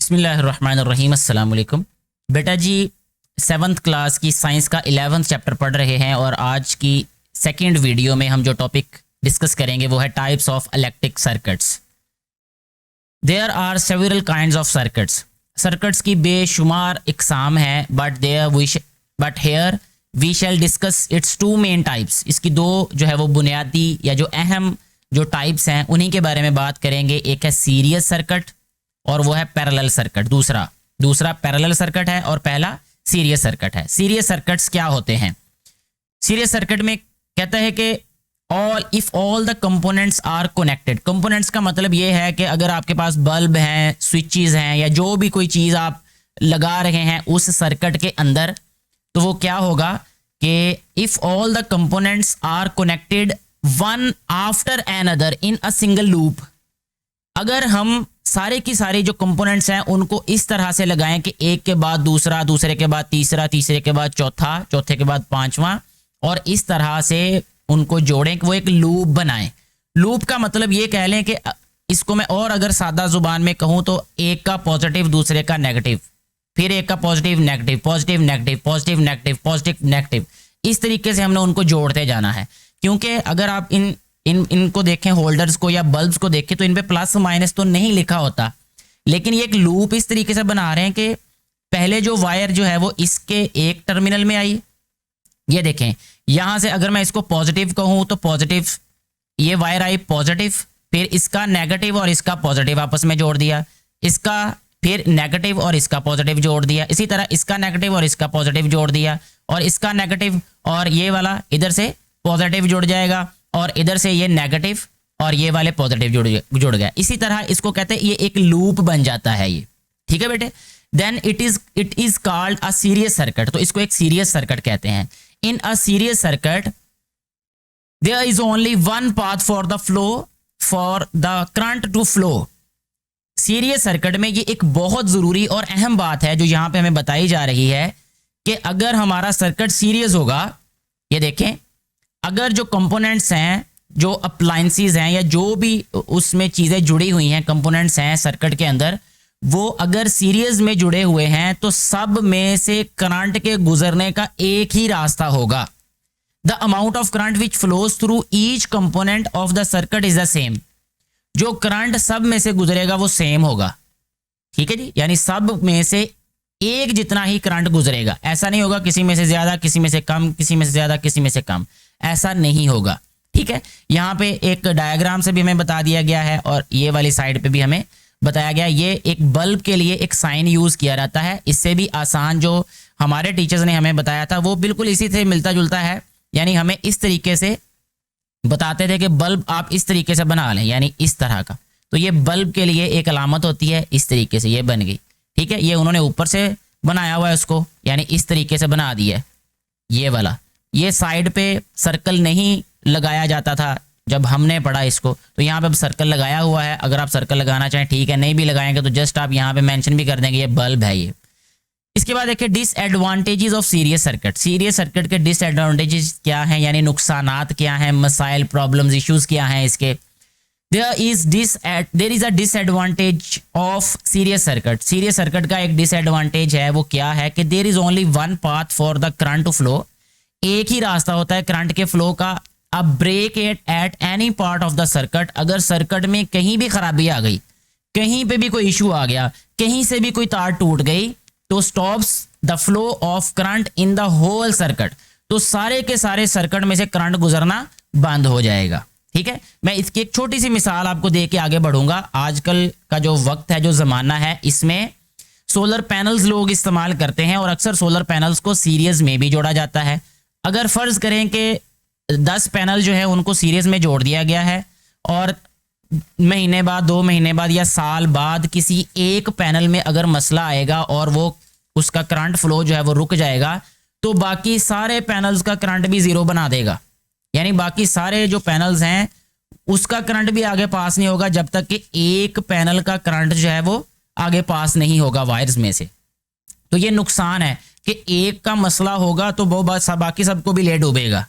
बिस्मिल्लाहिर्रहमानिर्रहीम अस्सलाम वालेकुम। बेटा जी 7th क्लास की साइंस का 11th चैप्टर पढ़ रहे हैं और आज की सेकंड वीडियो में हम जो टॉपिक डिस्कस करेंगे वो है types of electric circuits. There are several kinds of circuits. Circuits की बेशुमार इकसाम है but here we shall discuss its two main types. इसकी दो जो है वो बुनियादी या जो अहम जो टाइप्स हैं उन्हीं के बारे में बात करेंगे। एक है सीरीज सर्किट और वो है पैरेलल सर्किट। दूसरा पैरेलल सर्किट है और पहला सीरीज सर्किट है। सीरीज सर्किट्स क्या होते हैं? सीरीज सर्किट में कहता है कि if all the components are connected. Components का मतलब ये है कि अगर आपके पास बल्ब हैं, स्विचेस हैं या जो भी कोई चीज़ आप लगा रहे हैं उस सर्किट के अंदर, तो वो क्या होगा कि if all the components are connected one after another in a single loop. अगर हम सारे की सारी जो कंपोनेंट्स हैं उनको इस तरह से लगाएं कि एक के बाद दूसरा, दूसरे के बाद तीसरा, तीसरे के बाद चौथा, चौथे के बाद पांचवा, और इस तरह से उनको जोड़ें कि वो एक लूप बनाएं। लूप का मतलब ये कह लें कि इसको मैं और अगर सादा जुबान में कहूं तो एक का पॉजिटिव, दूसरे का नेगेटिव, फिर एक का positive negative, positive negative, positive negative, positive negative, इस तरीके से हमने उनको जोड़ते जाना है। क्योंकि अगर आप इनको देखें, होल्डर्स को या बल्ब्स को देखें, तो इन पे प्लस माइनस तो नहीं लिखा होता, लेकिन ये एक लूप इस तरीके से बना रहे हैं कि पहले जो वायर जो है वो इसके एक टर्मिनल में आई। ये देखें, यहां से अगर मैं इसको पॉजिटिव कहूं तो पॉजिटिव, ये वायर आई पॉजिटिव, फिर इसका नेगेटिव और इसका पॉजिटिव आपस में जोड़ दिया, इसका फिर नेगेटिव और इसका पॉजिटिव जोड़ दिया, इसी तरह इसका नेगेटिव और इसका पॉजिटिव जोड़ दिया, और इसका नेगेटिव और ये वाला इधर से पॉजिटिव जुड़ जाएगा, और इधर से ये नेगेटिव और ये वाले पॉजिटिव जुड़ गया। इसी तरह इसको कहते हैं ये एक लूप बन जाता है ये। ठीक है बेटे। Then it is called a series circuit. तो इसको एक सीरीज सर्किट कहते हैं। In a series circuit there is only one path for the current to flow. Series circuit में ये एक बहुत जरूरी और अहम बात है जो यहां पे हमें बताई जा रही है कि अगर हमारा सर्किट सीरीज होगा, ये देखें, अगर जो कंपोनेंट्स हैं, जो अप्लायंसेस हैं या जो भी उसमें चीज़ें जुड़ी हुई हैं, कंपोनेंट्स हैं सर्किट के अंदर, वो अगर सीरीज में जुड़े हुए हैं तो सब में से करंट के गुजरने का एक ही रास्ता होगा। The amount of current which flows through each component of the circuit is the same. जो करंट सब में से गुजरेगा वो सेम होगा। ठीक है जी, यानी सब में से एक जितना ही करंट गुजरेगा। ऐसा नहीं होगा किसी में से ज्यादा, किसी में से कम, किसी में से ज्यादा, किसी में से कम, ऐसा नहीं होगा। ठीक है, यहाँ पे एक डायग्राम से भी हमें बता दिया गया है और ये वाली साइड पे भी हमें बताया गया। ये एक बल्ब के लिए एक साइन यूज किया जाता है। इससे भी आसान जो हमारे टीचर्स ने हमें बताया था वो बिल्कुल इसी से मिलता जुलता है। यानी हमें इस तरीके से बताते थे कि बल्ब आप इस तरीके से बना लें, यानी इस तरह का। तो ये बल्ब के लिए एक अलामत होती है, इस तरीके से ये बन गई। ठीक है, ये उन्होंने ऊपर से बनाया हुआ है उसको, यानी इस तरीके से बना दिया है ये वाला। ये साइड पे सर्कल नहीं लगाया जाता था जब हमने पढ़ा इसको, तो यहाँ पे अब सर्कल लगाया हुआ है। अगर आप सर्कल लगाना चाहें ठीक है, नहीं भी लगाएंगे तो जस्ट आप यहाँ पे मेंशन भी कर देंगे ये बल्ब है ये। इसके बाद देखिए disadvantages of series circuit. Series circuit के डिसएडवांटेजेस क्या हैं, यानी नुकसानात क्या हैं, मसाइल, प्रॉब्लम्स, इश्यूज क्या हैं इसके। There is a disadvantage of series circuit. Series circuit का एक डिसएडवांटेज है, वो क्या है कि there is only one path for the current to flow. एक ही रास्ता होता है करंट के फ्लो का। अब break it at any part of the circuit. अगर सर्किट में कहीं भी खराबी आ गई, कहीं पे भी कोई इशू आ गया, कहीं से भी कोई तार टूट गई, तो stops the flow of current in the whole circuit. तो सारे के सारे सर्किट में से करंट गुजरना बंद हो जाएगा। ठीक है, मैं इसकी एक छोटी सी मिसाल आपको दे के आगे बढ़ूंगा। आजकल का जो वक्त है, जो जमाना है, इसमें सोलर पैनल्स लोग इस्तेमाल करते हैं और अक्सर सोलर पैनल्स को सीरीज में भी जोड़ा जाता है। अगर फर्ज करें कि 10 पैनल जो है उनको सीरीज में जोड़ दिया गया है और महीने बाद, 2 महीने बाद या साल बाद किसी एक पैनल में अगर मसला आएगा और वो उसका करंट फ्लो जो है वो रुक जाएगा, तो बाकी सारे पैनल्स का करंट भी जीरो बना देगा। यानी बाकी सारे जो पैनल्स हैं उसका करंट भी आगे पास नहीं होगा जब तक कि एक पैनल का करंट जो है वो आगे पास नहीं होगा वायर्स में से। तो ये नुकसान है कि एक का मसला होगा तो वो बाकी सबको भी ले डूबेगा,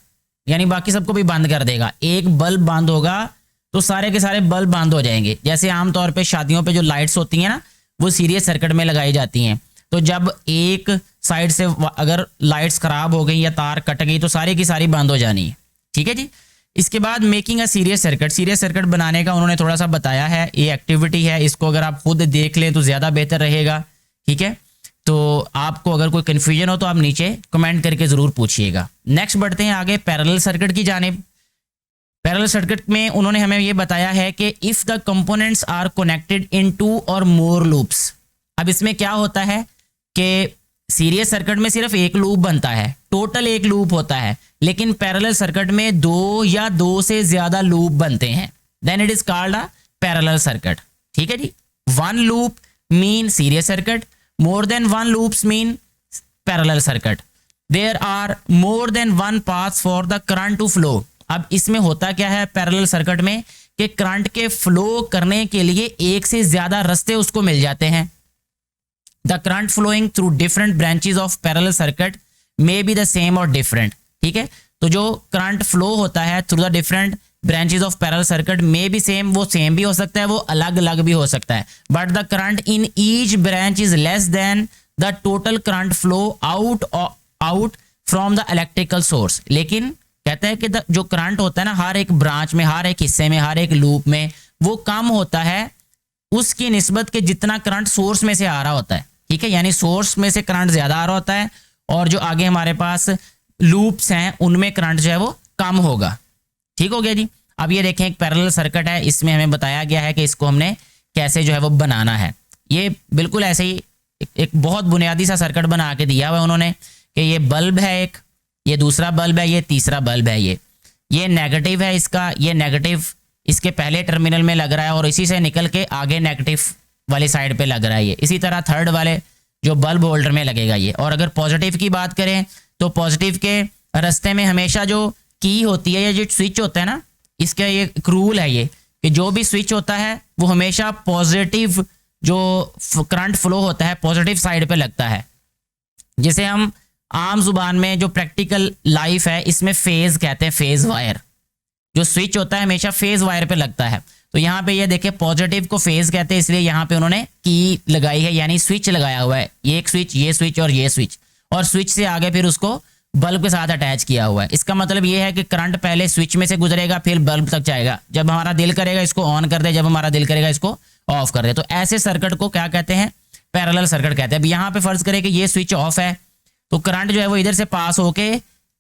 यानी बाकी सबको भी बंद कर देगा। एक बल्ब बंद होगा तो सारे के सारे बल्ब बंद हो जाएंगे। जैसे आमतौर पे शादियों पे जो लाइट्स होती हैं ना, वो सीरीज सर्किट में लगाई जाती हैं। तो जब एक साइड से अगर लाइट्स खराब हो गई या तार कट गई तो सारी की सारी बंद हो जानी है। ठीक है जी। इसके बाद मेकिंग अ सीरीज सर्किट बनाने का उन्होंने थोड़ा सा बताया है, ये एक्टिविटी है, इसको अगर आप खुद देख लें तो ज़्यादा बेहतर रहेगा। ठीक है, तो आपको अगर कोई कन्फ्यूजन हो तो आप नीचे कमेंट करके ज़रूर पूछिएगा। नेक्स्ट बढ़ते हैं आगे पैरेलल सर्किट की जानिब। पैरेलल सर्किट में उन्होंने हमें ये बताया है कि if the components are connected in 2 or more loops. अब इसमें क्या होता है कि सीरीज सर्किट में सिर्फ एक लूप बनता है, टोटल एक लूप होता है, लेकिन पैरेलल सर्किट में 2 या 2 से ज्यादा लूप बनते हैं, then it is called a parallel circuit. ठीक है जी। 1 loop mean series circuit, more than 1 loops mean parallel circuit. There are more than 1 path for the current to flow. अब इसमें होता क्या है पैरेलल सर्किट में कि करंट के फ्लो करने के लिए एक से ज्यादा रास्ते उसको मिल जाते हैं। The current flowing through different branches of parallel circuit may be the same or different। ठीक है, तो जो करंट फ्लो होता है through the different branches of parallel circuit में भी सेम, वो सेम भी हो सकता है, वो अलग अलग भी हो सकता है। But the current in each branch is less than the total current flow out from the electrical source. लेकिन कहते हैं कि जो करंट होता है ना हर एक ब्रांच में, हर एक हिस्से में, हर एक लूप में, वो कम होता है उसकी निस्बत के जितना करंट सोर्स में से आ रहा होता है। ठीक है, यानी सोर्स में से करंट ज्यादा आ रहा होता है और जो आगे हमारे पास लूप्स हैं उनमें करंट जो है वो कम होगा। ठीक हो गया जी। अब ये देखें एक पैरेलल सर्किट है, इसमें हमें बताया गया है कि इसको हमने कैसे जो है वो बनाना है। ये बिल्कुल ऐसे ही एक बहुत बुनियादी सा सर्किट बना के दिया हुआ है उन्होंने कि ये बल्ब है एक, ये दूसरा बल्ब है, ये तीसरा बल्ब है, ये नेगेटिव है इसका, ये नेगेटिव इसके पहले टर्मिनल में लग रहा है और इसी से निकल के आगे नेगेटिव वाली साइड पे लग रहा है ये। इसी तरह थर्ड वाले जो बल्ब होल्डर में लगेगा ये। और अगर पॉजिटिव की बात करें तो पॉजिटिव के रास्ते में हमेशा जो की होती है या जो स्विच होता है ना, इसका ये एक रूल है ये कि जो भी स्विच होता है वो हमेशा पॉजिटिव जो करंट फ्लो होता है पॉजिटिव साइड पे लगता है। जिसे हम आम जुबान में जो प्रैक्टिकल लाइफ है इसमें फेज कहते हैं, फेज वायर। जो स्विच होता है हमेशा फेज वायर पे लगता है। तो यहाँ पे ये देखिए पॉजिटिव को फेज कहते हैं, इसलिए यहाँ पे उन्होंने की लगाई है यानी स्विच लगाया हुआ है, ये एक स्विच, ये स्विच और ये स्विच, और स्विच से आगे फिर उसको बल्ब के साथ अटैच किया हुआ है। इसका मतलब ये है कि करंट पहले स्विच में से गुजरेगा फिर बल्ब तक जाएगा। जब हमारा दिल करेगा इसको ऑन कर दे, जब हमारा दिल करेगा इसको ऑफ कर दे। तो ऐसे सर्किट को क्या कहते हैं, पैरेलल सर्किट कहते हैं। अब यहाँ पे फर्ज करें कि ये स्विच ऑफ है तो करंट जो है वो इधर से पास होके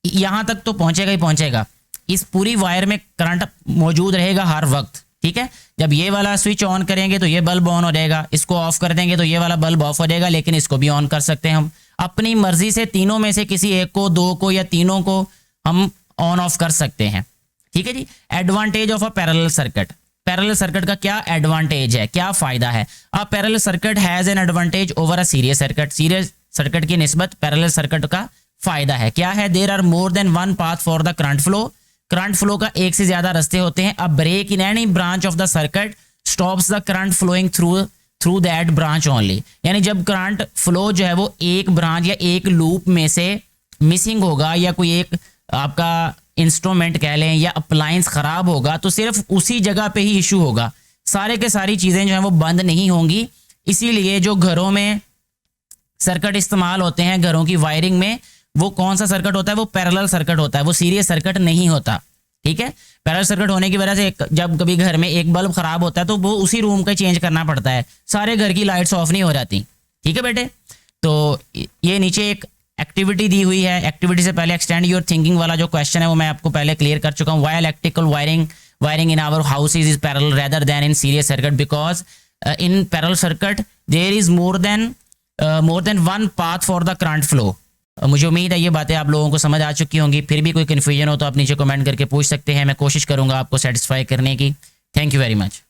यहाँ तक तो पहुंचेगा ही पहुंचेगा। इस पूरी वायर में करंट मौजूद रहेगा हर वक्त। ठीक है, जब ये वाला स्विच ऑन करेंगे तो ये बल्ब ऑन हो जाएगा, इसको ऑफ कर देंगे तो ये वाला बल्ब ऑफ हो जाएगा, लेकिन इसको भी ऑन कर सकते हैं हम अपनी मर्जी से। तीनों में से किसी एक को, दो को या तीनों को हम ऑन ऑफ कर सकते हैं। ठीक है जी। Advantage of a parallel circuit. Parallel circuit का क्या एडवांटेज है, क्या फायदा है। A parallel circuit has an advantage over a series circuit. Series circuit की निस्बत पैरेलल सर्किट का फायदा है। क्या है, there are more than 1 path for the current flow. Current flow का एक से ज्यादा रास्ते होते हैं। A break in any branch of the circuit stops the current flowing through that branch only. यानी जब करंट फ्लो जो है वो एक ब्रांच या एक लूप में से मिसिंग होगा या कोई एक आपका इंस्ट्रूमेंट कह लें या अप्लायंस खराब होगा तो सिर्फ उसी जगह पे ही इशू होगा, सारे के सारी चीजें जो है वो बंद नहीं होंगी। इसीलिए जो घरों में सर्किट इस्तेमाल होते हैं घरों की वायरिंग में, वो कौन सा सर्किट होता है, वो पैरेलल सर्किट होता है, वो सीरीज सर्किट नहीं होता। ठीक है, पैरेलल सर्किट होने की वजह से जब कभी घर में एक बल्ब खराब होता है तो वो उसी रूम का चेंज करना पड़ता है, सारे घर की लाइट्स ऑफ नहीं हो जाती। ठीक है बेटे, तो ये नीचे एक एक्टिविटी दी हुई है। एक्टिविटी से पहले एक्सटेंड योर थिंकिंग वाला जो क्वेश्चन है वो मैं आपको पहले क्लियर कर चुका हूँ। Why electrical wiring in our houses is parallel rather than in series circuit, because in parallel circuit there is more than 1 path for the current flow. मुझे उम्मीद है ये बातें आप लोगों को समझ आ चुकी होंगी। फिर भी कोई कन्फ्यूजन हो तो आप नीचे कमेंट करके पूछ सकते हैं, मैं कोशिश करूंगा आपको सेटिस्फाई करने की। Thank you very much.